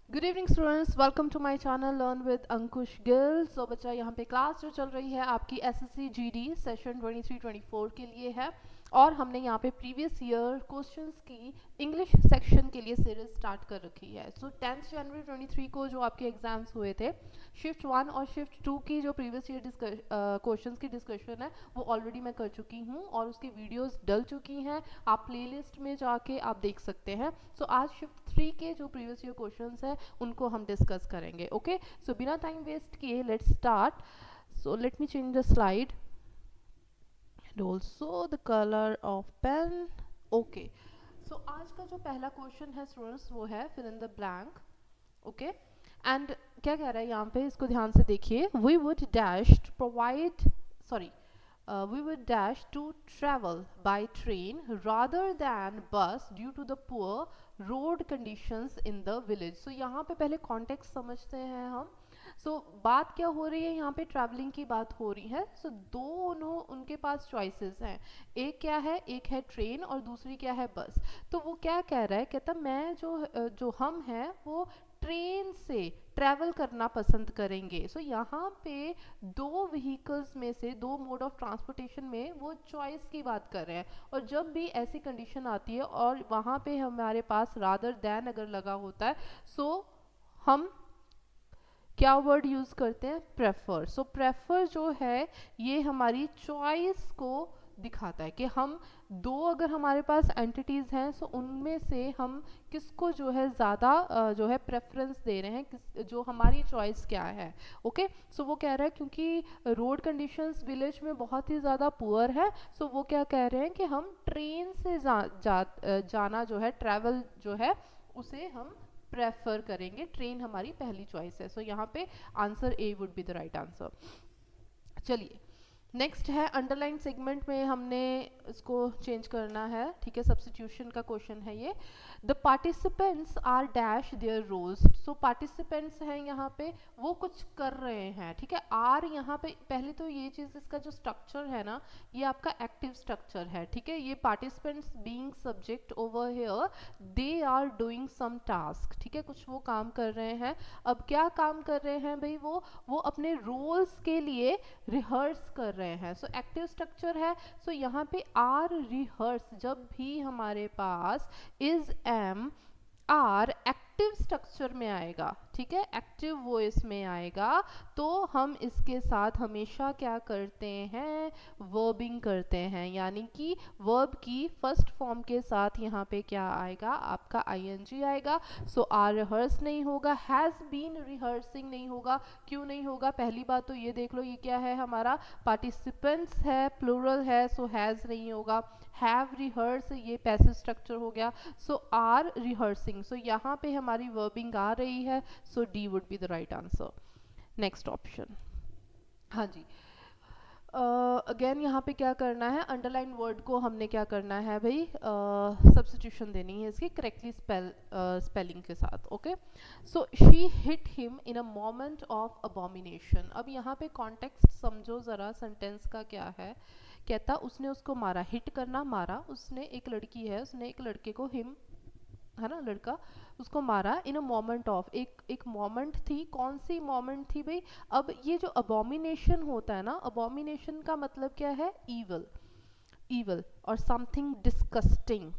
Good evening students, welcome to my channel learn with Ankush Gill. सो बच्चा, यहाँ पे क्लास जो चल रही है आपकी एसएससी जीडी सेशन 23-24 के लिए है और हमने यहाँ पे प्रीवियस ईयर क्वेश्चंस की इंग्लिश सेक्शन के लिए सीरीज स्टार्ट कर रखी है। सो 10 जनवरी 23 को जो आपके एग्जाम्स हुए थे, शिफ्ट 1 और शिफ्ट 2 की जो प्रीवियस ईयर क्वेश्चंस की डिस्कशन है वो ऑलरेडी मैं कर चुकी हूँ और उसकी वीडियोस डल चुकी हैं। आप प्लेलिस्ट में जाके आप देख सकते हैं। सो आज शिफ्ट 3 के जो प्रीवियस ईयर क्वेश्चंस हैं उनको हम डिस्कस करेंगे। ओके, सो बिना टाइम वेस्ट किए let's start. So let me change the slide and also the colour of pen. Okay, so आज का जो पहला क्वेश्चन है स्टूडेंट्स वो है fill in the blank. Okay, and क्या कह रहा है यहाँ पे, इसको ध्यान से देखिए। We would dash provide sorry we would dash to travel by train rather than bus due to the poor road conditions in the village। so यहाँ पे पहले context समझते हैं हम। बात क्या हो रही है यहाँ पे, ट्रैवलिंग की बात हो रही है। दोनों उनके पास चॉइसेस हैं। एक क्या है, एक है ट्रेन और दूसरी क्या है, बस। तो वो क्या कह रहा है, कहता मैं जो हम हैं वो ट्रेन से ट्रैवल करना पसंद करेंगे। यहाँ पे दो व्हीकल्स में से, दो मोड ऑफ ट्रांसपोर्टेशन में वो चॉइस की बात कर रहे हैं। और जब भी ऐसी कंडीशन आती है और वहाँ पे हमारे पास रादर दैन अगर लगा होता है, हम क्या वर्ड यूज करते हैं, प्रेफर। प्रेफर जो है ये हमारी चॉइस को दिखाता है कि हम दो अगर हमारे पास एंटिटीज हैं उनमें से हम किसको जो है ज़्यादा जो है प्रेफरेंस दे रहे हैं, जो हमारी चॉइस क्या है। ओके, वो कह रहा है क्योंकि रोड कंडीशंस विलेज में बहुत ही ज़्यादा पुअर है, वो क्या कह रहे हैं कि हम ट्रेन से जाना जो है, ट्रैवल जो है उसे हम प्रेफर करेंगे। ट्रेन हमारी पहली चॉइस है। यहाँ पे answer A would be the right answer. चलिए, नेक्स्ट है अंडरलाइन सेगमेंट में हमने इसको चेंज करना है। ठीक है, सब्स्टिट्यूशन का क्वेश्चन है ये। The participants are dash their roles. Participants हैं यहाँ पे, वो कुछ कर रहे हैं। ठीक है, आर यहाँ पे पहले तो ये चीज़, इसका जो स्ट्रक्चर है ना, ये आपका एक्टिव स्ट्रक्चर है। ठीक है, ये participants being subject over here, they are doing some task. ठीक है, कुछ वो काम कर रहे हैं। अब क्या काम कर रहे हैं भाई, वो अपने रोल्स के लिए रिहर्स कर रहे हैं। एक्टिव स्ट्रक्चर है। यहाँ पे आर रिहर्स, जब भी हमारे पास is am are active structure में आएगा, ठीक है, एक्टिव वॉइस में आएगा, तो हम इसके साथ हमेशा क्या करते हैं, वर्बिंग करते हैं। यानी कि वर्ब की फर्स्ट फॉर्म के साथ यहाँ पे क्या आएगा, आपका आईएनजी आएगा। आर रिहर्स नहीं होगा, हैज़ बीन रिहर्सिंग नहीं होगा। क्यों नहीं होगा, पहली बात तो ये देख लो, ये क्या है, हमारा पार्टिसिपेंट्स है, प्लूरल है, हैज़ नहीं होगा। हैव रिहर्स, ये पैसिव स्ट्रक्चर हो गया। आर रिहर्सिंग, यहाँ पे हमारी वर्बिंग आ रही है। D would be the right answer. Next option. हाँ जी, अगेन यहाँ पे क्या करना है, अंडरलाइन वर्ड को हमने क्या करना है भाई, सब्स्टिट्यूशन देनी है इसकी करेक्टली स्पेलिंग के साथ। Okay, she hit him in a moment of abomination. अब यहाँ पे कॉन्टेक्स्ट समझो ज़रा, सेंटेंस का क्या है। कहता उसने उसको मारा, हिट करना, मारा। उसने, एक लड़की है, उसने एक लड़के को, हिम है ना लड़का, उसको मारा इन अ मोमेंट ऑफ, एक मोमेंट थी। कौन सी मोमेंट थी भाई, अब ये जो अबॉमिनेशन होता है ना, अबॉमिनेशन का मतलब क्या है, ईवल, ईवल और समथिंग डिस्कस्टिंग,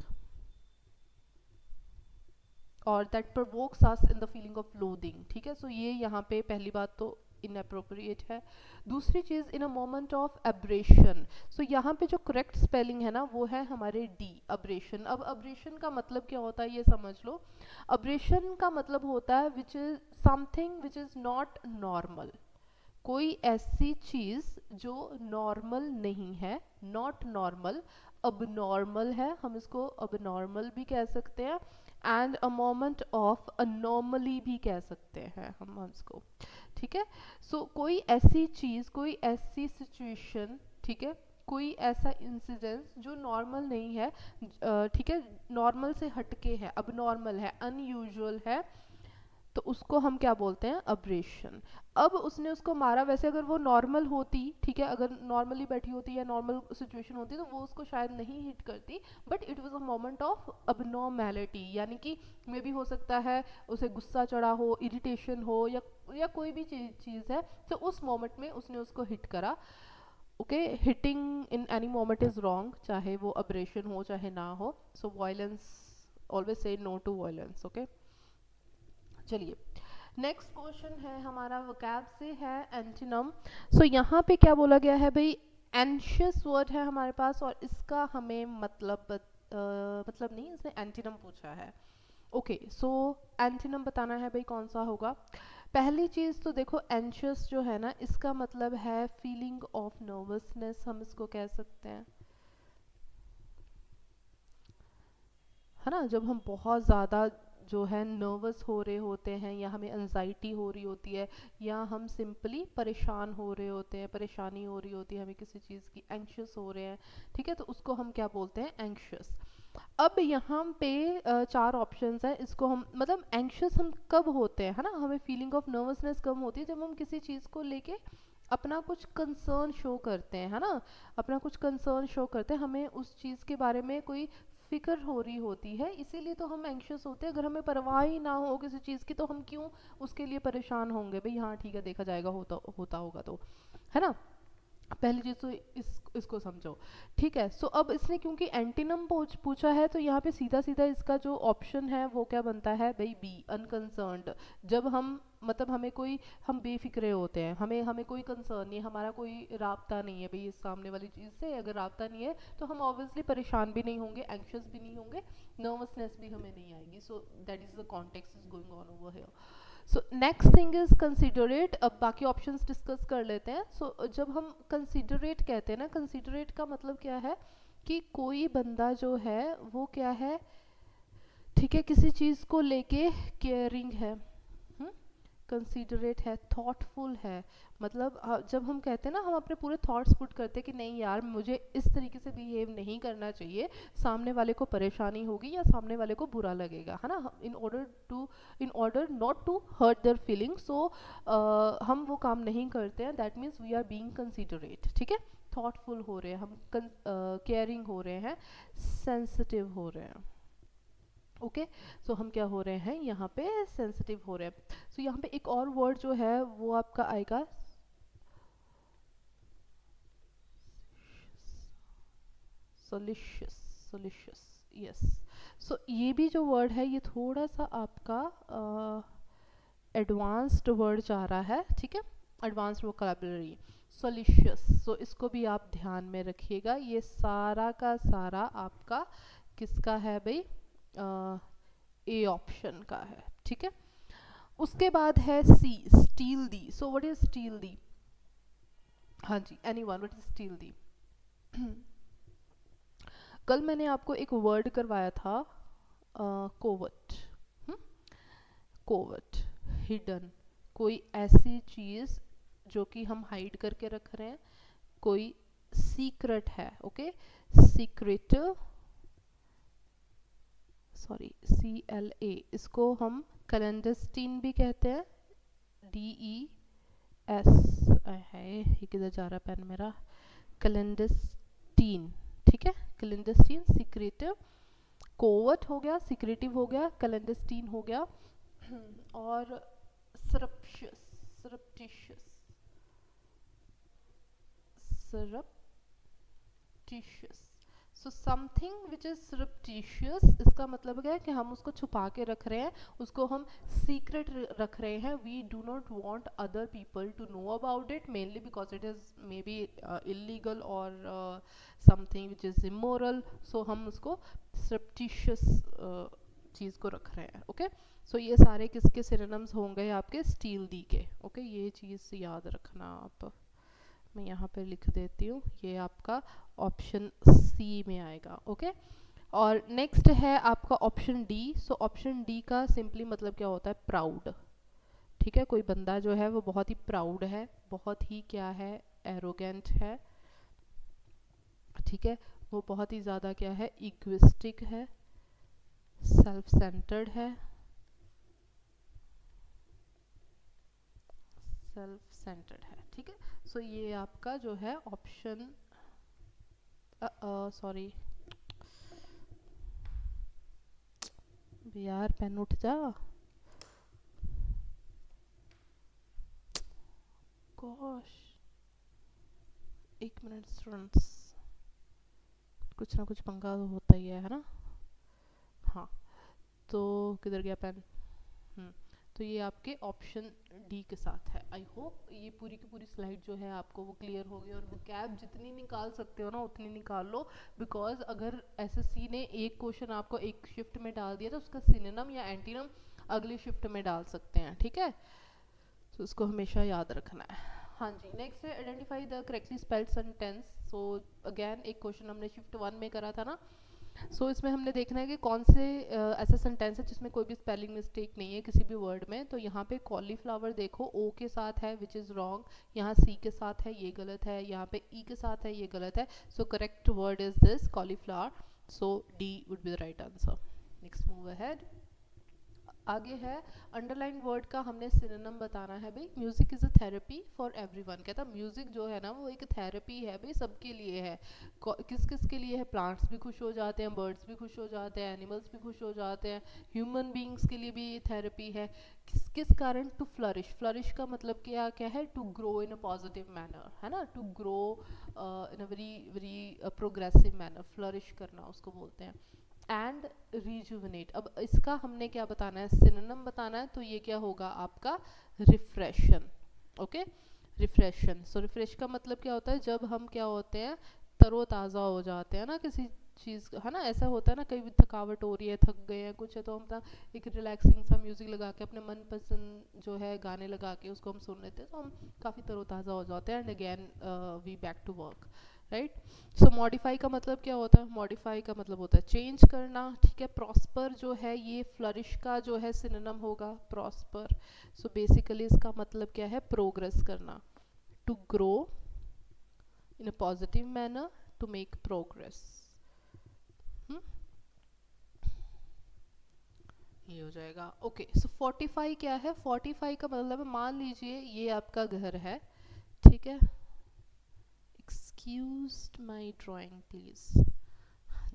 और that provokes us in the feeling of loathing. ठीक है, ये यहाँ पे पहली बात तो इनअप्रोप्रिएट है। दूसरी चीज़, इन अ मोमेंट ऑफ एब्रेशन। यहाँ पे जो करेक्ट स्पेलिंग है ना वो है हमारे डी, अब्रेशन। अब अब्रेशन का मतलब क्या होता है ये समझ लो। अब्रेशन का मतलब होता है which is something which is not normal, कोई ऐसी चीज़ जो नॉर्मल नहीं है, नॉट नॉर्मल, अबनॉर्मल है, हम इसको अबनॉर्मल भी कह सकते हैं, एंड अ मोमेंट ऑफ अनॉर्मली भी कह सकते हैं हम इसको। ठीक है, कोई ऐसी चीज़, कोई ऐसी सिचुएशन, ठीक है, कोई ऐसा इंसिडेंस जो नॉर्मल नहीं है, ठीक है, नॉर्मल से हटके है, अब नॉर्मल है, अनयूजुअल है, तो उसको हम क्या बोलते हैं, अब्रेशन। अब उसने उसको मारा, वैसे अगर वो नॉर्मल होती, ठीक है, अगर नॉर्मली बैठी होती या नॉर्मल सिचुएशन होती तो वो उसको शायद नहीं हिट करती, but it was a moment of अबनॉर्मैलिटी, यानी कि मे बी हो सकता है उसे गुस्सा चढ़ा हो, इरिटेशन हो, या कोई भी चीज़ है, तो उस मोमेंट में उसने उसको हिट करा। Okay, hitting in any moment is wrong, चाहे वो अब्रेशन हो चाहे ना हो। So violence, always say no to violence. Okay, चलिए नेक्स्ट क्वेश्चन है हमारा वोकैब से, है एंटीनम। सो यहाँ पे क्या बोला गया है भाई, एंशियस वर्ड है हमारे पास और इसका हमें मतलब नहीं, इसने एंटीनम पूछा है। ओके, सो एंटीनम बताना है भाई कौन सा होगा। पहली चीज़ तो देखो, एंशियस जो है ना, इसका मतलब है फीलिंग ऑफ नर्वसनेस, हम इसको कह सकते हैं, है ना। जब हम बहुत ज़्यादा जो है नर्वस हो रहे होते हैं, या हमें एनजाइटी हो रही होती है, या हम सिंपली परेशान हो रहे होते हैं, परेशानी हो रही होती है हमें किसी चीज़ की, एंक्शस हो रहे हैं, ठीक है, तो उसको हम क्या बोलते हैं, एंक्शस। अब यहाँ पे चार ऑप्शंस हैं, इसको हम मतलब एंक्शस हम कब होते हैं, है ना, हमें फीलिंग ऑफ नर्वसनेस कब होती है, जब हम किसी चीज़ को लेके अपना कुछ कंसर्न शो करते हैं, है ना, अपना कुछ कंसर्न शो करते हैं, हमें उस चीज़ के बारे में कोई फिक्र हो रही होती है, इसीलिए तो हम एंक्शस होते हैं। अगर हमें परवाह ही ना हो किसी चीज़ की तो हम क्यों उसके लिए परेशान होंगे भाई, हाँ ठीक है देखा जाएगा, होता होता होगा तो, है ना। पहली चीज तो इसको समझो, ठीक है। सो अब इसने क्योंकि एंटीनम पूछा है, तो यहाँ पे सीधा सीधा इसका जो ऑप्शन है वो क्या बनता है भाई, बी, अनकंसर्न्ड। जब हम मतलब हमें कोई, हम बेफिक्रे होते हैं, हमें हमें कोई कंसर्न नहीं है, हमारा कोई राब्ता नहीं है भाई इस सामने वाली चीज़ से, अगर राब्ता नहीं है तो हम ऑब्वियसली परेशान भी नहीं होंगे, एंक्शस भी नहीं होंगे, नर्वसनेस भी हमें नहीं आएगी। So that is the context is going on over here. So next thing is considerate. अब बाकी ऑप्शंस डिस्कस कर लेते हैं। सो जब हम कंसिडरेट कहते हैं ना, कंसिडरेट का मतलब क्या है कि कोई बंदा जो है वो क्या है, ठीक है, किसी चीज़ को लेके केयरिंग है, कंसीडरेट है, थॉटफुल है। मतलब जब हम कहते हैं ना, हम अपने पूरे थॉट्स पुट करते हैं कि नहीं यार मुझे इस तरीके से बिहेव नहीं करना चाहिए, सामने वाले को परेशानी होगी या सामने वाले को बुरा लगेगा, है ना, in order not to hurt their feeling, so हम वो काम नहीं करते हैं, that means we are being considerate, ठीक है। थॉटफुल हो रहे हैं हम, केयरिंग हो रहे हैं, सेंसिटिव हो रहे हैं। ओके, सो हम क्या हो रहे हैं यहाँ पे, सेंसिटिव हो रहे हैं। सो यहाँ पे एक और वर्ड जो है वो आपका आएगा, सोलिशियस, सोलिशियस, यस। सो ये भी जो वर्ड है ये थोड़ा सा आपका एडवांस्ड वर्ड जा रहा है, ठीक है, एडवांस्ड वोकैबुलरी, सोलिशियस। सो इसको भी आप ध्यान में रखिएगा, ये सारा का सारा आपका किसका है भाई, ए ऑप्शन का है, ठीक है। उसके बाद है C, steeled. So what is steeled, हाँ जी, anyone, what is steeled. कल मैंने आपको एक वर्ड करवाया था, कोवट, कोवट, हिडन, कोई ऐसी चीज जो कि हम हाइड करके रख रहे हैं, कोई सीक्रेट है, ओके, सीक्रेट, सॉरी, CLA, इसको हम क्लैंडस्टीन भी कहते हैं, DES, है ये किधर जा रहा पेन मेरा, क्लैंडस्टीन, ठीक है, क्लैंडस्टीन, सीक्रेटिव, कोवर्ट हो गया, सीक्रेटिव हो गया, क्लैंडस्टीन हो गया, और सरप्शियस, सरप्टिशियस, सरप्टिशियस। सो समथिंग विच इज सरप्टिशियस, इसका मतलब क्या है कि हम उसको छुपा के रख रहे हैं, उसको हम सीक्रेट रख रहे हैं, we do not want other people to know about it, mainly because it is may be illegal और something which is immoral, so हम उसको सरप्टिशियस चीज़ को रख रहे हैं, ओके। सो ये सारे किसके सिनोनिम्स होंगे आपके, स्टील दी के, ओके, ये चीज़ याद रखना आप, मैं यहाँ पे लिख देती हूँ, ये आपका ऑप्शन सी में आएगा, ओके। और नेक्स्ट है आपका option D. So option D का सिंपली मतलब क्या होता है, प्राउड, ठीक है, कोई बंदा जो है वो बहुत ही प्राउड है, बहुत ही क्या है, एरोगेंट है, ठीक है, वो बहुत ही ज़्यादा क्या है, इक्विस्टिक है, सेल्फ सेंटर्ड है, सेल्फ सेंटर्ड है, ठीक है। सो ये आपका जो है ऑप्शन, सॉरी यार पेन उठ जा, गॉश, एक मिनट स्टूडेंट्स, कुछ ना कुछ पंगा तो होता ही है ना। हाँ, तो किधर गया पेन? तो ये आपके ऑप्शन डी के साथ है। आई होप ये पूरी की पूरी स्लाइड जो है आपको वो क्लियर होगी, और वो कैब जितनी निकाल सकते हो ना उतनी निकाल लो, बिकॉज अगर एसएससी ने एक क्वेश्चन आपको एक शिफ्ट में डाल दिया तो उसका सिनोनिम या एंटीनम अगली शिफ्ट में डाल सकते हैं, ठीक है। तो उसको हमेशा याद रखना है। हाँ जी, नेक्स्ट है identify the correctly spelled sentence. So again एक क्वेश्चन हमने शिफ्ट 1 में करा था ना। इसमें हमने देखना है कि कौन से ऐसा सेंटेंस है जिसमें कोई भी स्पेलिंग मिस्टेक नहीं है किसी भी वर्ड में। तो यहाँ पे कॉलीफ्लावर देखो ओ के साथ है विच इज़ रॉन्ग, यहाँ सी के साथ है ये गलत है, यहाँ पे ई के साथ है ये गलत है। So correct word is this cauliflower, so D would be the right answer. Next move ahead. आगे है अंडरलाइन वर्ड का हमने सिनोनिम बताना है भाई। Music is a therapy for everyone, कहता म्यूजिक जो है ना वो एक थेरेपी है भाई, सबके लिए है। किस किस के लिए है? प्लांट्स भी खुश हो जाते हैं, बर्ड्स भी खुश हो जाते हैं, एनिमल्स भी खुश हो जाते हैं, ह्यूमन बींग्स के लिए भी ये थेरेपी है। किस किस कारण? To flourish. फ्लरिश का मतलब क्या क्या है? To grow in a positive manner, है ना, to grow in a very very progressive manner, flourish करना उसको बोलते हैं। And rejuvenate. अब इसका हमने क्या बताना है? सिनोनिम बताना है। तो ये क्या होगा आपका? रिफ्रेशन। ओके, रिफ्रेशन। सो रिफ्रेश का मतलब क्या होता है? जब हम क्या होते हैं, तरोताज़ा हो जाते हैं ना किसी चीज़, है ना। ऐसा होता है ना, कई भी थकावट हो रही है, थक गए हैं कुछ है, तो हम ना एक रिलैक्सिंग सा म्यूज़िक लगा के अपने मनपसंद जो है गाने लगा के उसको हम सुन लेते हैं, तो हम काफ़ी तरोताज़ा हो जाते हैं। And again we back to work, right. So modify का मतलब क्या होता है? मॉडिफाई का मतलब होता है चेंज करना, ठीक है। प्रॉस्पर जो है ये फ्लरिश का जो है सिनोनिम होगा, प्रॉस्पर। सो बेसिकली इसका मतलब क्या है? प्रोग्रेस करना, to grow in a positive manner, to make progress. ये हो जाएगा। ओके, सो फोर्टिफाई क्या है? फोर्टिफाई का मतलब मान लीजिए ये आपका घर है, ठीक है। एक्सक्यूज माई ड्राइंग प्लीज,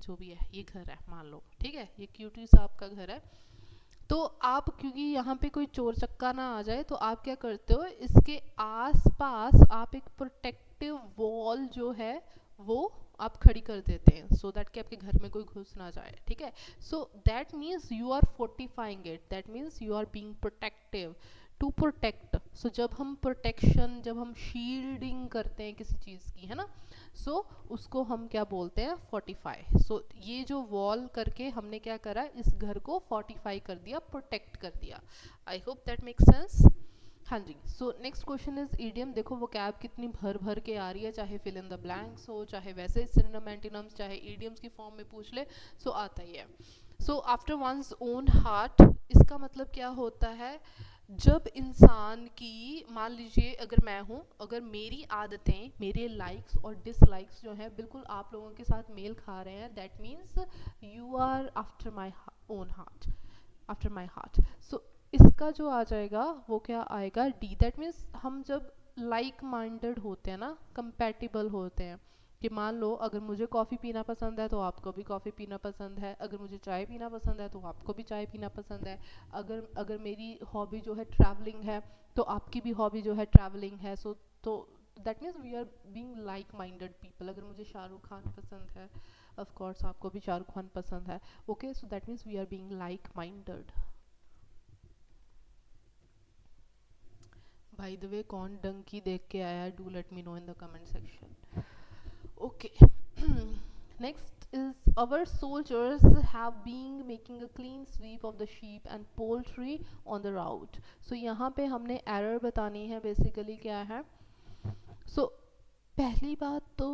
जो भी है ये घर है मान लो, ठीक है, ये क्यूटी सा आपका घर है। तो आप, क्योंकि यहाँ पे कोई चोर चक्का ना आ जाए, तो आप क्या करते हो, इसके आस पास आप एक प्रोटेक्टिव वॉल जो है वो आप खड़ी कर देते हैं, सो दैट कि आपके घर में कोई घुस ना जाए, ठीक है। So that means you are fortifying it, that means you are being protective, to protect. So जब हम प्रोटेक्शन, जब हम शील्डिंग करते हैं किसी चीज़ की, है ना, सो उसको हम क्या बोलते हैं? फोर्टिफाई। सो ये जो वॉल करके हमने क्या करा, इस घर को फोर्टिफाई कर दिया, प्रोटेक्ट कर दिया। I hope that make sense. हाँ जी। So next question is idiom. देखो वो कैब कितनी भर भर के आ रही है, चाहे फिल इन द ब्लैंक्स हो, चाहे वैसे सिनोनिम एंटीनम्स, चाहे ईडियम्स की फॉर्म में पूछ ले, सो आता ही है। So after one's own heart, इसका मतलब क्या होता है? जब इंसान की, मान लीजिए अगर मैं हूँ, अगर मेरी आदतें, मेरे लाइक्स और डिसलाइक्स जो हैं बिल्कुल आप लोगों के साथ मेल खा रहे हैं, that means you are after my own heart, after my heart. So इसका जो आ जाएगा वो क्या आएगा? डी। दैट मीन्स हम जब लाइक माइंडेड होते हैं ना, कंपैटिबल होते हैं, कि मान लो अगर मुझे कॉफ़ी पीना पसंद है तो आपको भी कॉफ़ी पीना पसंद है, अगर मुझे चाय पीना पसंद है तो आपको भी चाय पीना पसंद है, अगर अगर मेरी हॉबी जो है ट्रैवलिंग है तो आपकी भी हॉबी जो है ट्रैवलिंग है। सो तो that means we are being like minded people. अगर मुझे शाहरुख खान पसंद है, ऑफ कोर्स आपको भी शाहरुख खान पसंद है, okay. So that means we are being like minded. By the way कौन डंकी देख के आया है, do let me know in the comment section. Okay. Next is our soldiers have been making a clean sweep of the sheep and poultry on the route. So यहाँ पे हमने error बतानी है, basically क्या है? So पहली बात तो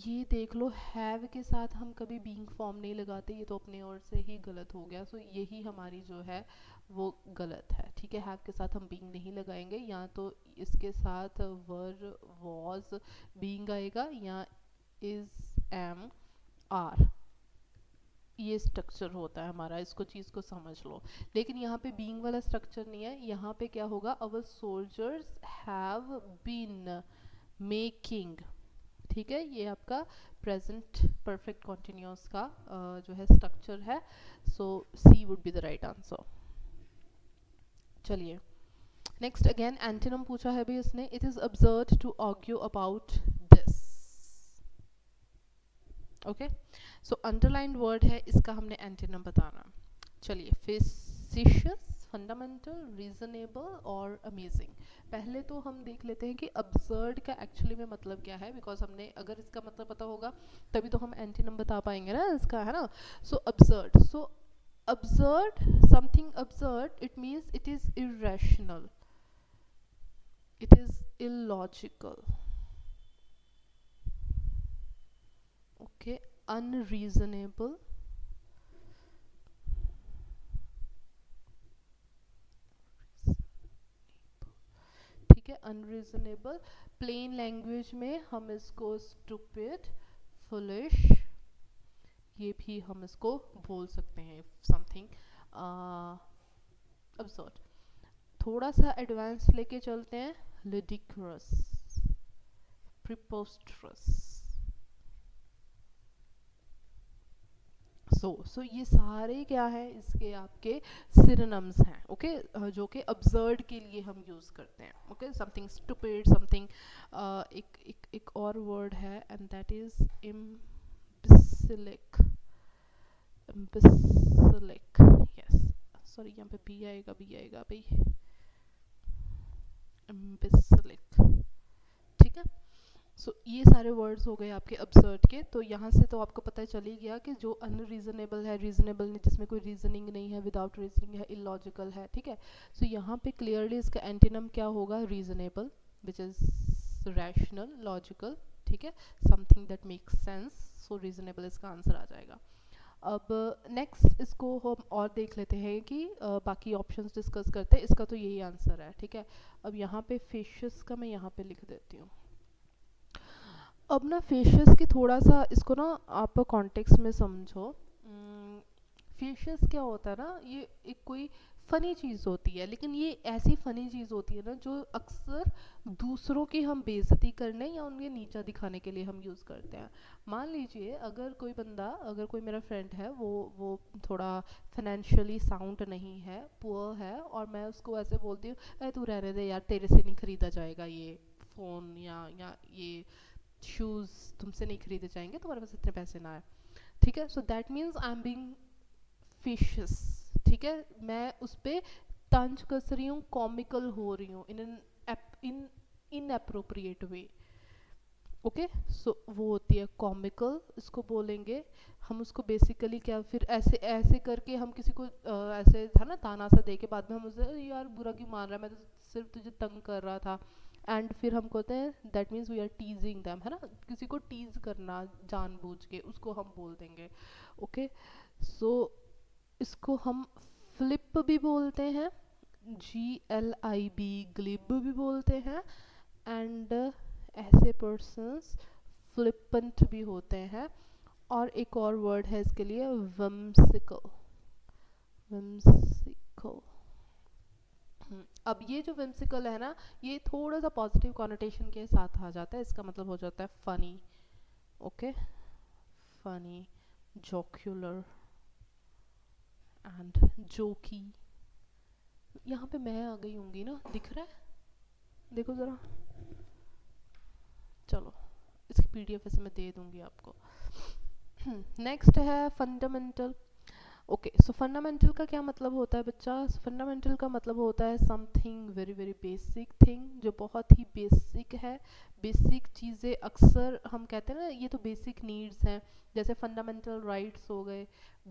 ये देख लो, हैव के साथ हम कभी बीइंग फॉर्म नहीं लगाते, ये तो अपने ओर से ही गलत हो गया। सो यही हमारी जो है वो गलत है, ठीक है। हैव के साथ हम बीइंग नहीं लगाएंगे, या तो इसके साथ वर, वॉज, बीइंग आएगा, या इज, एम, आर, ये स्ट्रक्चर होता है हमारा, इसको चीज़ को समझ लो। लेकिन यहाँ पे बीइंग वाला स्ट्रक्चर नहीं है, यहाँ पे क्या होगा, अवर सोल्जर्स हैव बीन मेकिंग, ठीक है। ये आपका प्रेजेंट परफेक्ट कॉन्टिन्यूस का जो है स्ट्रक्चर है। So C would be the right answer. चलिए नेक्स्ट, अगेन एंटोनिम पूछा है भी इसने, it is absurd to argue about this. Okay, so underlined word है, इसका हमने एंटोनिम बताना। चलिए, फेसिशियस, फंडामेंटल, रीजनेबल और अमेजिंग। पहले तो हम देख लेते हैं कि अब्सर्ड का एक्चुअली में मतलब क्या है, बिकॉज हमने अगर इसका मतलब पता होगा तभी तो हम एंटोनिम बता पाएंगे ना इसका, है ना। सो absurd, so absurd, something absurd, it means it is irrational, it is illogical. Okay, unreasonable, ठीक है, unreasonable। plain language में हम इसको stupid, foolish, ये भी हम इसको बोल सकते हैं, समथिंग absurd। थोड़ा सा एडवांस लेके चलते हैं, ludicrous, preposterous। सो ये सारे क्या है, इसके आपके सिनोनिम्स हैं, ओके, जो कि अब्सर्ड के लिए हम यूज़ करते हैं। ओके, समथिंग स्टूपिड, समथिंग, एक और वर्ड है and that is imbecilic, imbecilic, yes, sorry यहाँ पे बी आएगा भाई, इम्बिसिलिक, ठीक है। सो ये सारे वर्ड्स हो गए आपके अब्सर्ड के। तो यहाँ से तो आपको पता चल ही गया कि जो अनरीजनेबल है, रीजनेबल नहीं, जिसमें कोई रीजनिंग नहीं है, विदाउट रीजनिंग है, इलॉजिकल है, ठीक है। सो यहाँ पे क्लियरली इसका एंटीनम क्या होगा, reasonable, which is rational, logical, ठीक है, something that makes sense. So reasonable इसका आंसर आ जाएगा। अब नेक्स्ट इसको हम और देख लेते हैं कि बाकी ऑप्शंस डिस्कस करते हैं। इसका तो यही आंसर है, ठीक है। अब यहाँ पे फेशियस का मैं यहाँ पे लिख देती हूँ। अब ना फेशियस की थोड़ा सा इसको ना आप कॉन्टेक्स्ट में समझो। फेशियस क्या होता है ना, ये एक कोई फ़नी चीज़ होती है, लेकिन ये ऐसी फ़नी चीज़ होती है ना जो अक्सर दूसरों की हम बेइज्जती करने या उनके नीचा दिखाने के लिए हम यूज़ करते हैं। मान लीजिए अगर कोई बंदा, अगर कोई मेरा फ्रेंड है, वो थोड़ा फाइनेंशियली साउंड नहीं है, पुअर है, और मैं उसको ऐसे बोलती हूँ, अरे तू रहने दे यार, तेरे से नहीं ख़रीदा जाएगा ये फ़ोन, या ये शूज़ तुमसे नहीं खरीदे जाएंगे, तुम्हारे पास इतने पैसे ना है, ठीक है। So that means I am being facetious, ठीक है, मैं उस पर तंज कस रही हूँ, कॉमिकल हो रही हूँ, इन इनअप्रोप्रिएट वे। ओके, सो वो होती है कॉमिकल, इसको बोलेंगे हम। उसको बेसिकली क्या, फिर ऐसे ऐसे करके हम किसी को ऐसे था ना, ताना सा दे के बाद में हम उसे, यार बुरा क्यों मान रहा है, मैं तो सिर्फ तुझे तंग कर रहा था, एंड फिर हम कहते हैं that means we are teasing them, है ना, किसी को टीज करना जानबूझ के, उसको हम बोल देंगे। ओके, सो इसको हम फ्लिप भी बोलते हैं, GLIB, ग्लिब भी बोलते हैं, एंड ऐसे पर्सन्स फ्लिपेंट भी होते हैं। और एक और वर्ड है इसके लिए, विम्सिकल, विम्सिकल। अब ये जो विम्सिकल है ना, ये थोड़ा सा पॉजिटिव कॉनोटेशन के साथ आ जाता है, इसका मतलब हो जाता है फनी। ओके, फनी, जोक्यूलर एंड जोकी। यहाँ पे मैं आ गई होंगी ना, दिख रहा है, देखो ज़रा, चलो इसकी PDF ऐसे मैं दे दूँगी आपको। नेक्स्ट है फंडामेंटल। ओके, सो फंडामेंटल का क्या मतलब होता है बच्चा? फंडामेंटल का मतलब होता है something very very basic thing, जो बहुत ही बेसिक है। बेसिक चीज़ें अक्सर हम कहते हैं ना, ये तो बेसिक नीड्स हैं, जैसे फंडामेंटल राइट्स हो गए,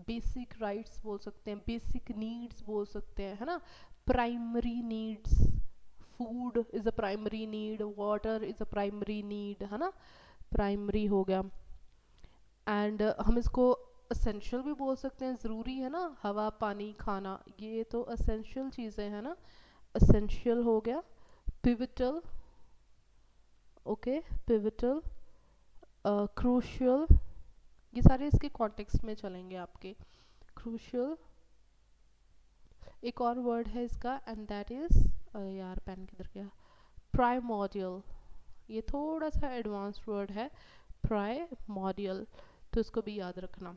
बेसिक राइट्स बोल सकते हैं, बेसिक नीड्स बोल सकते हैं, है ना। Primary needs, food is a primary need, water is a primary need, है ना, प्राइमरी हो गया। एंड हम इसको असेंशियल भी बोल सकते हैं, ज़रूरी है ना, हवा, पानी, खाना, ये तो असेंशियल चीज़ें हैं ना, असेंशियल हो गया। पिविटल, ओके, पिविटल, क्रूशियल, ये सारे इसके कॉन्टेक्स्ट में चलेंगे आपके। क्रूशियल, एक और वर्ड है इसका एंड दैट इज, यार पेन किधर गया, प्राइमोडियल। ये थोड़ा सा एडवांस्ड वर्ड है, प्राइमोडियल, तो इसको भी याद रखना।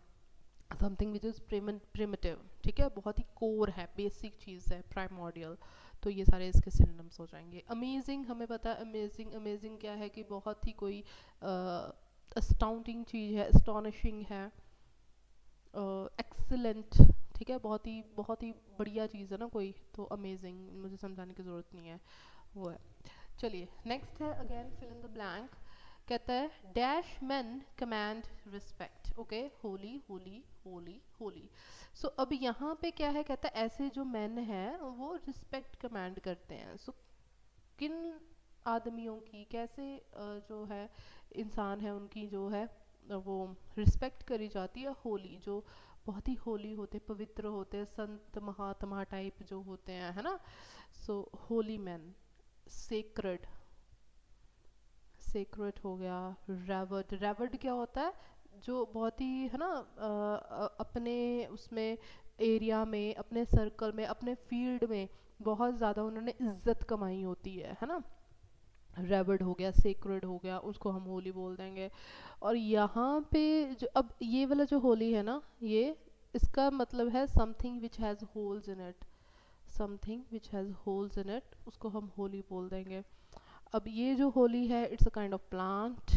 समथिंग विच इज प्रिमिटिव, ठीक है, बहुत ही कोर है, बेसिक चीज़ है प्राइमोडियल। तो ये सारे इसके सिनोनिम्स हो जाएंगे। अमेजिंग, हमें पता है अमेजिंग, अमेजिंग क्या है कि बहुत ही कोई अस्टाउंडिंग चीज़ है, एस्टोनिशिंग है, एक्सीलेंट, ठीक है, बहुत ही बढ़िया चीज़ है ना कोई, तो अमेजिंग मुझे समझाने की ज़रूरत नहीं है, वो है। चलिए नेक्स्ट है again fill in the blank. कहता है dash man command respect, okay, holy holy holy holy. So अब यहाँ पे क्या है, कहता है ऐसे जो मैन हैं वो रिस्पेक्ट कमांड करते हैं। सो किन आदमियों की, कैसे जो है इंसान है उनकी जो है वो रिस्पेक्ट करी जाती है, होली, जो बहुत ही होली होते, पवित्र होते, संत महात्मा टाइप जो होते हैं, है ना। सो होली मैन, सेक्रेड, सेक्रेट हो गया। रेवर्ड, रेवर्ड क्या होता है, जो बहुत ही है ना अपने उसमें एरिया में, अपने सर्कल में, अपने फील्ड में बहुत ज़्यादा उन्होंने इज्जत कमाई होती है ना। रेवर्ड हो गया, सेक्रेड हो गया, उसको हम होली बोल देंगे। और यहाँ पे जो अब ये वाला जो होली है ना, ये इसका मतलब है something which has holes in it, something which has holes in it, उसको हम होली बोल देंगे। अब ये जो होली है it's a kind of plant,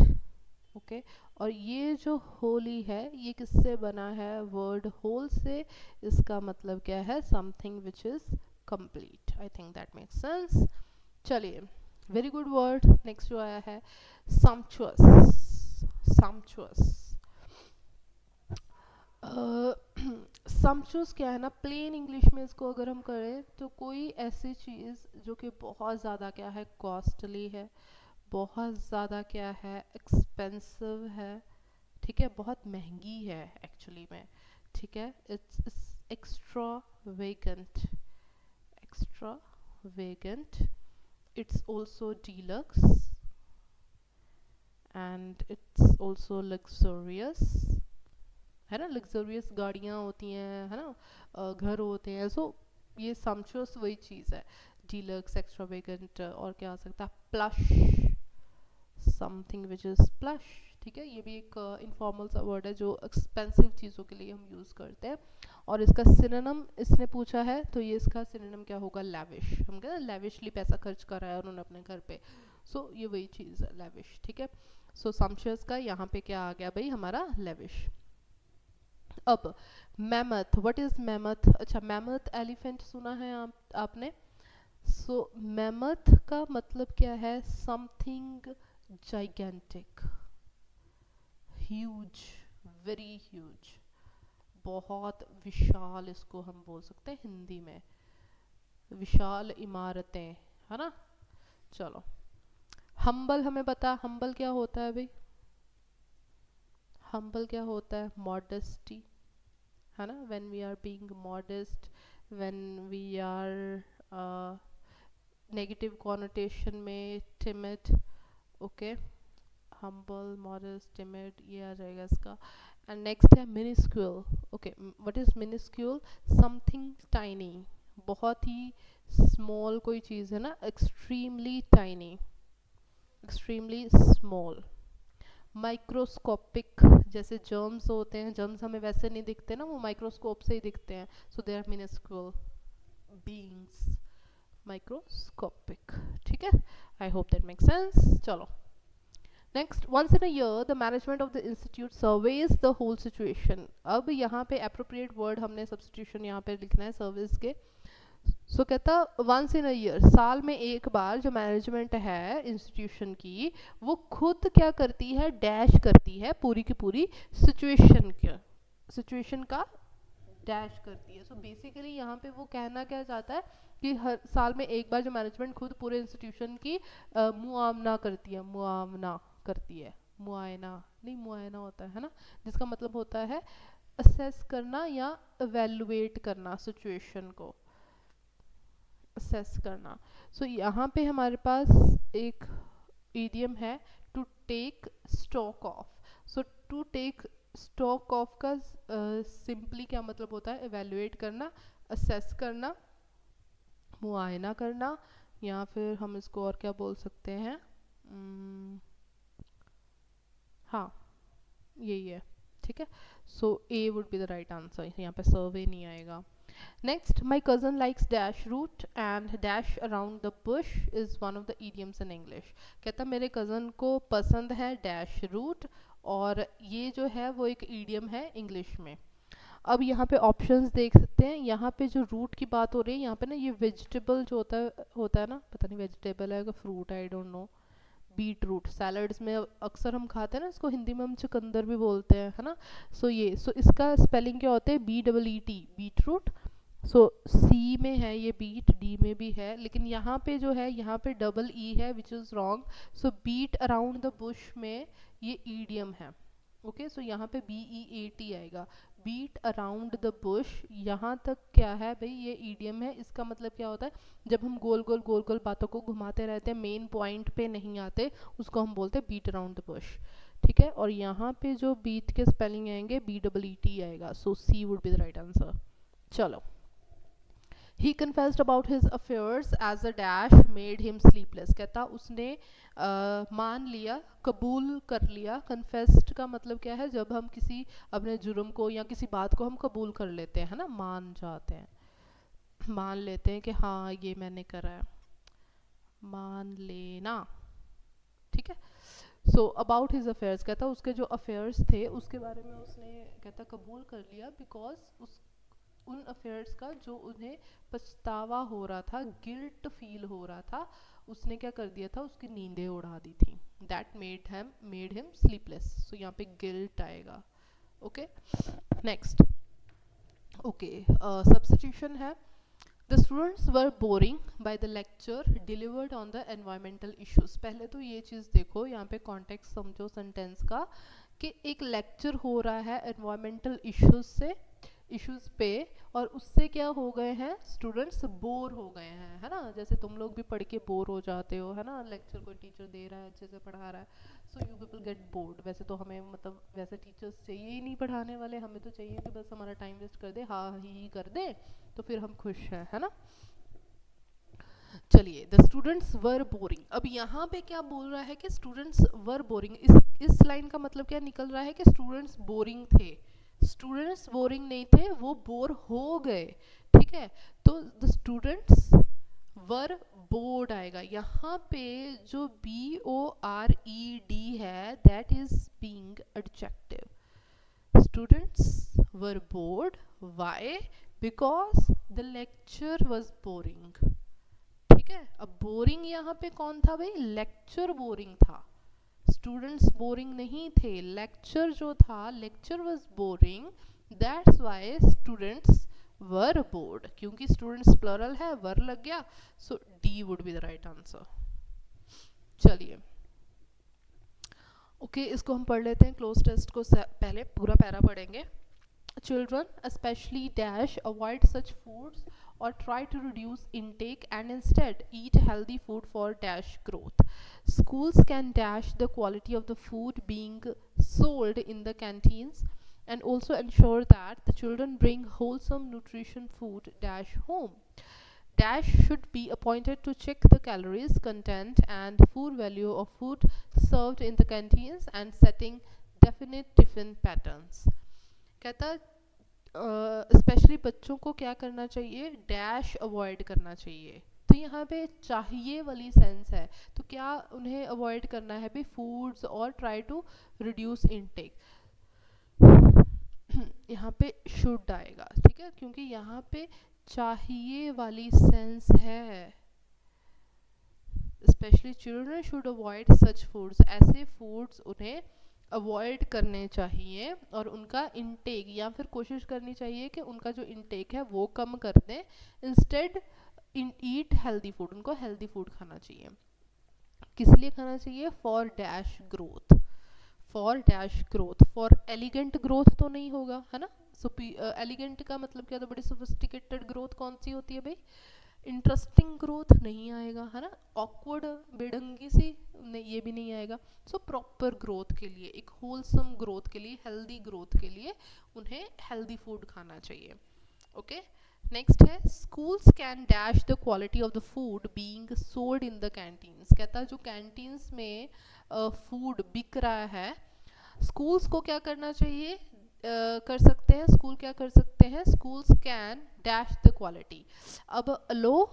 okay. और ये जो होली है ये किससे बना है, वर्ड होल से। इसका मतलब क्या है, something which is complete. I think that makes sense. चलिए वेरी गुड वर्ड। नेक्स्ट जो आया है sumptuous, sumptuous। sumptuous क्या है ना, प्लेन इंग्लिश में इसको अगर हम करें तो कोई ऐसी चीज़ जो कि बहुत ज़्यादा क्या है, कॉस्टली है, बहुत ज़्यादा क्या है, एक्सपेंसिव है, ठीक है, बहुत महंगी है एक्चुअली में, ठीक है। It's extravagant, extravagant, it's also deluxe and it's also luxurious, है ना, लग्जरियस गाड़ियाँ होती हैं, है ना, घर होते हैं। सो ये सम्चुअस वही चीज़ है, डीलक्स, एक्स्ट्रावेगेंट, और क्या आ सकता है, plush, something which is plush, ठीक है। ये भी एक इनफॉर्मल सा वर्ड है जो एक्सपेंसिव चीज़ों के लिए हम यूज़ करते हैं। और इसका सिनोनिम इसने पूछा है, तो ये इसका सिनोनिम क्या होगा, लैविश। हम कहते हैं लैविशली पैसा खर्च कर रहा है उन्होंने अपने घर पे, सो ये वही चीज़ है, लैविश, ठीक है। सो सम्चुअस का यहाँ पे क्या आ गया भाई, हमारा लैविश। अब मैमथ, व्हाट इज मैमथ, अच्छा मैमथ एलिफेंट सुना है आपने। सो मैमथ का मतलब क्या है, something gigantic, huge, very huge, बहुत विशाल, इसको हम बोल सकते हैं हिंदी में, विशाल इमारतें, है ना। चलो हम्बल, हमें पता हम्बल क्या होता है भाई, हम्बल क्या होता है, मॉडेस्टी, है ना, when we are being modest, when we are negative connotation में timid, okay, humble, modest, timid, ये आ जाएगा इसका। एंड नेक्स्ट है miniscule, okay, what is miniscule, something tiny, बहुत ही स्मॉल कोई चीज़ है ना, extremely tiny, extremely small. Microscopic, जैसे जर्म्स होते हैं, जर्म्स हमें वैसे नहीं दिखते ना, वो माइक्रोस्कोप से ही दिखते हैं, so they are miniscule beings, microscopic, ठीक है। I hope that make sense. चलो next, once in a year the management of the institute surveys the whole situation. अब यहाँ पे अप्रोप्रिएट वर्ड हमने सब्सटीट्यूशन यहाँ पे लिखना है सर्विस के। सो कहता वंस इन अ ईयर, साल में एक बार जो मैनेजमेंट है इंस्टीट्यूशन की, वो खुद क्या करती है, डैश करती है पूरी की पूरी सिचुएशन का, सिचुएशन का डैश करती है। सो बेसिकली यहाँ पे वो कहना क्या चाहता है कि हर साल में एक बार जो मैनेजमेंट खुद पूरे इंस्टीट्यूशन की मुआवना करती है, मुआवना करती है, मुआयना नहीं, मुआयना होता है ना, जिसका मतलब होता है असेस करना या एवेलुएट करना, सिचुएशन को असेस करना। सो यहाँ पे हमारे पास एक इडियम है, to take stock of. So to take stock of का सिंपली क्या मतलब होता है? एवेल्युएट करना, असेस करना, मुआयना करना, या फिर हम इसको और क्या बोल सकते हैं? हाँ, यही है। ठीक है, so A would be the right answer, यहाँ पे सर्वे नहीं आएगा। Next, my cousin likes dash root and dash around the bush is one of the idioms in English. कहता मेरे कज़न को पसंद है डैश रूट, और ये जो है वो एक ईडियम है इंग्लिश में। अब यहाँ पे ऑप्शंस देख सकते हैं, यहाँ पे जो रूट की बात हो रही है, यहाँ पे ना ये वेजिटेबल जो होता है ना, पता नहीं वेजिटेबल है कि fruit, I don't know. Beetroot salads में अक्सर हम खाते हैं ना, इसको हिंदी में हम चुकंदर भी बोलते हैं, है ना। सो इसका स्पेलिंग क्या होता है? BEET, beetroot. सो सी में है ये बीट, डी में भी है, लेकिन यहाँ पे जो है यहाँ पे डबल ई है, which is wrong. So beat around the bush में ये ईडियम है। ओके, सो यहाँ पे BEAT आएगा, बीट अराउंड द बुश। यहाँ तक क्या है भाई? ये ईडियम है। इसका मतलब क्या होता है? जब हम गोल गोल बातों को घुमाते रहते हैं, मेन पॉइंट पे नहीं आते, उसको हम बोलते हैं बीट अराउंड द बुश। ठीक है, और यहाँ पे जो बीट के स्पेलिंग आएंगे BEET आएगा, so C would be the right answer. चलो, He confessed about his affairs as a dash made him sleepless। कहता उसने मान लिया, कबूल कर लिया। कन्फेस्ड का मतलब क्या है? जब हम किसी अपने जुर्म को या किसी बात को हम कबूल कर लेते हैं, है ना, मान जाते हैं, मान लेते हैं कि हाँ ये मैंने करा है, मान लेना। ठीक है, सो अबाउट हिज अफेयर्स, कहता उसके जो अफेयर्स थे उसके बारे में उसने कहता कबूल कर लिया, बिकॉज उस उन अफेयर्स का जो उन्हें पछतावा हो रहा था, गिल्ट फील हो रहा था, उसने क्या कर दिया था? उसकी नींदें उड़ा दी थी। That made him sleepless. So यहाँ पे गिल्ट आएगा। Okay, next. ओके, सब्स्टिट्यूशन है। The students were boring by the lecture delivered on the environmental issues। पहले तो ये चीज़ देखो, यहाँ पे कॉन्टेक्स्ट समझो सेंटेंस का, कि एक लेक्चर हो रहा है एनवायरमेंटल इश्यूज पे, और उससे क्या हो गए हैं? स्टूडेंट्स बोर हो गए हैं, है ना। जैसे तुम लोग भी पढ़ के बोर हो जाते हो, है ना, लेक्चर कोई टीचर दे रहा है, अच्छे से पढ़ा रहा है, so you people get bored. वैसे तो हमें मतलब वैसे टीचर्स चाहिए ही नहीं पढ़ाने वाले, हमें तो चाहिए कि बस हमारा टाइम वेस्ट कर दे, हाँ ही कर दे, तो फिर हम खुश हैं, है ना। चलिए, द स्टूडेंट्स वर बोरिंग। अब यहाँ पे क्या बोल रहा है कि स्टूडेंट्स वर बोरिंग। इस लाइन का मतलब क्या निकल रहा है? कि स्टूडेंट्स बोरिंग थे। स्टूडेंट्स बोरिंग नहीं थे, वो बोर हो गए। ठीक है, तो द स्टूडेंट्स वर बोर्ड आएगा। यहाँ पे जो BORED है, that is being adjective. Students were bored, why? Because the lecture was boring. ठीक है, अब बोरिंग यहाँ पे कौन था भाई? लेक्चर बोरिंग था, स्टूडेंट्स बोरिंग नहीं थे। लेक्चर जो था, lecture was boring, that's why students were bored. क्योंकि स्टूडेंट्स प्लरल है, वर लग गया, so D would be the right answer. चलिए, ओके, इसको हम पढ़ लेते हैं। क्लोज टेस्ट को पहले पूरा पैरा पढ़ेंगे। Children, especially dash, avoid such foods or try to reduce intake and instead eat healthy food for dash growth. Schools can dash the quality of the food being sold in the canteens and also ensure that the children bring wholesome nutrition food dash home. Dash should be appointed to check the calories, content and food value of food served in the canteens and setting definite tiffin patterns। कहता specially बच्चों को क्या करना चाहिए? Dash avoid करना चाहिए। तो यहाँ पे चाहिए वाली सेंस है, तो क्या उन्हें अवॉइड करना है भी? फूड्स, और ट्राई टू रिड्यूस इनटेक। यहाँ पे शुड आएगा, ठीक है, क्योंकि यहाँ पे चाहिए वाली सेंस है। Specially children should avoid such foods, ऐसे फूड्स उन्हें अवॉइड करने चाहिए, और उनका इनटेक, या फिर कोशिश करनी चाहिए कि उनका जो इनटेक है वो कम कर दें। इंस्टेड ईट हेल्दी फूड, उनको हेल्दी फूड खाना चाहिए। किस लिए खाना चाहिए? For dash growth, for dash growth. For elegant growth तो नहीं होगा, है ना। सो एलिगेंट का मतलब क्या? तो बड़ी सोफिस्टिकेटेड ग्रोथ कौन सी होती है भाई? इंटरेस्टिंग ग्रोथ नहीं आएगा, है ना, ऑकवर्ड बेढंगी सी नहीं, ये भी नहीं आएगा। सो प्रॉपर ग्रोथ के लिए, एक होलसम ग्रोथ के लिए, हेल्दी ग्रोथ के लिए उन्हें हेल्दी फूड खाना चाहिए। ओके, नेक्स्ट है schools can dash the quality of the food being sold in the canteens. कहता है जो कैंटीन्स में फूड बिक रहा है, स्कूल्स को क्या करना चाहिए, कर सकते हैं, स्कूल क्या कर सकते हैं, schools can dash the quality. अब अलो,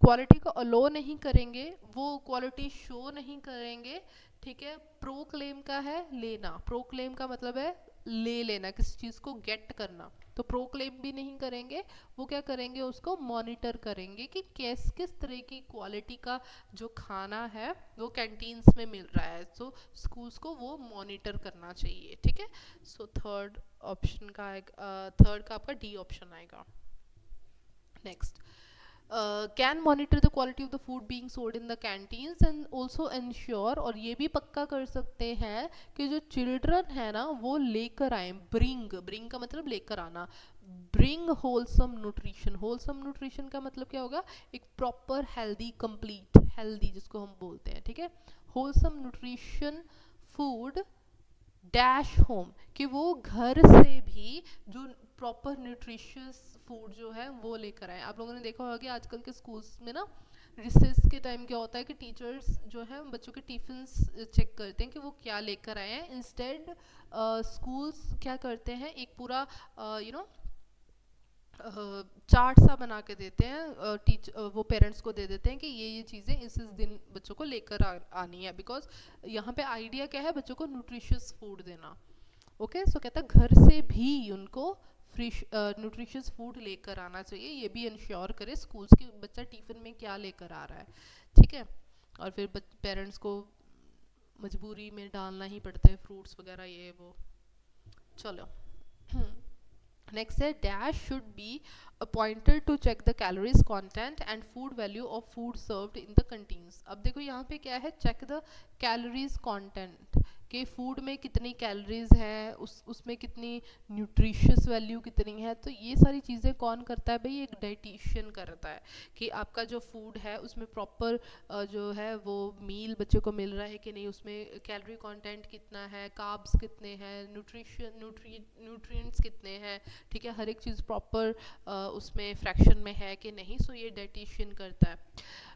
क्वालिटी को अलो नहीं करेंगे, वो क्वालिटी शो नहीं करेंगे, ठीक है। प्रो क्लेम का है लेना, प्रो क्लेम का मतलब है ले लेना, किसी चीज़ को गेट करना, तो प्रो क्लेम भी नहीं करेंगे, वो क्या करेंगे, उसको मॉनिटर करेंगे कि किस किस तरह की क्वालिटी का जो खाना है वो कैंटीन्स में मिल रहा है। सो स्कूल्स को वो मॉनिटर करना चाहिए, ठीक है। सो थर्ड ऑप्शन का थर्ड का आपका डी ऑप्शन आएगा। Next, can monitor the quality of the food being sold in the canteens and also ensure, और ये भी पक्का कर सकते हैं कि जो चिल्ड्रन है ना वो लेकर आए, ब्रिंग का मतलब लेकर आना, bring wholesome nutrition. Wholesome nutrition का मतलब क्या होगा, एक प्रॉपर हेल्दी, कंप्लीट हेल्दी जिसको हम बोलते हैं, ठीक है। Wholesome nutrition food dash home, कि वो घर से भी जो प्रॉपर न्यूट्रिशियस फूड जो है वो लेकर आए। आप लोगों ने देखा होगा कि आजकल के स्कूल्स में ना रिसेस के टाइम क्या होता है कि टीचर्स जो है बच्चों के टिफिन्स चेक करते हैं कि वो क्या लेकर आए हैं। इंस्टेड स्कूल्स क्या करते हैं, एक पूरा चार्ट सा बना के देते हैं, वो पेरेंट्स को दे देते हैं कि ये चीज़ें इस दिन बच्चों को लेकर आनी है, बिकॉज यहाँ पे आइडिया क्या है, बच्चों को न्यूट्रिशियस फूड देना। ओके, सो कहता है घर से भी उनको फ्रेश न्यूट्रिशियस फूड लेकर आना चाहिए, ये भी इंश्योर करे स्कूल्स की बच्चा टिफिन में क्या लेकर आ रहा है, ठीक है। और फिर पेरेंट्स को मजबूरी में डालना ही पड़ता है फ्रूट्स वगैरह ये वो। चलो नेक्स्ट है dash should be appointed to check the calories content and food value of food served in the canteens. अब देखो यहाँ पे क्या है, चेक द कैलोरीज कंटेंट, के फूड में कितनी कैलोरीज है, उसमें कितनी न्यूट्रिशियस वैल्यू कितनी है। तो ये सारी चीज़ें कौन करता है भाई, एक डाइटिशियन करता है कि आपका जो फूड है उसमें प्रॉपर जो है वो मील बच्चे को मिल रहा है कि नहीं, उसमें कैलोरी कंटेंट कितना है, कार्ब्स कितने हैं, न्यूट्रिएंट्स कितने हैं, ठीक है, हर एक चीज़ प्रॉपर उसमें फ्रैक्शन में है कि नहीं। सो ये डाइटिशियन करता है।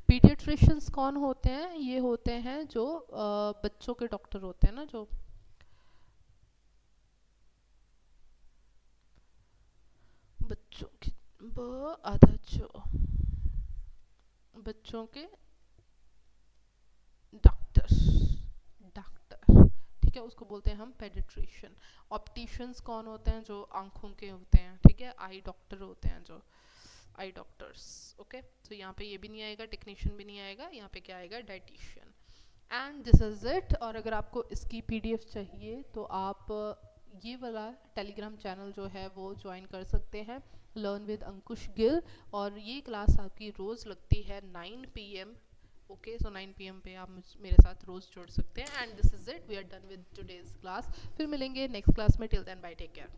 पीडियाट्रिशियंस कौन होते हैं, ये होते हैं जो बच्चों के डॉक्टर होते हैं ना, जो बच्चों की आधा जो बच्चों के डॉक्टर, ठीक है, उसको बोलते हैं हम पेडिट्रिशियन। ऑप्टिशियंस कौन होते हैं, जो आंखों के होते हैं, ठीक है, आई डॉक्टर होते हैं, जो आई डॉक्टर्स। ओके, तो यहाँ पे ये भी नहीं आएगा, टेक्नीशियन भी नहीं आएगा, यहाँ पे क्या आएगा, dietitian. And this is it. और अगर आपको इसकी पीडीएफ चाहिए तो आप ये वाला टेलीग्राम चैनल जो है वो ज्वाइन कर सकते हैं, लर्न विद अंकुश गिल। और ये क्लास आपकी रोज़ लगती है 9 PM। ओके, सो 9 PM पे आप मेरे साथ रोज़ जुड़ सकते हैं। And this is it, we are done with today's class. फिर मिलेंगे नेक्स्ट क्लास में, till then bye, take care.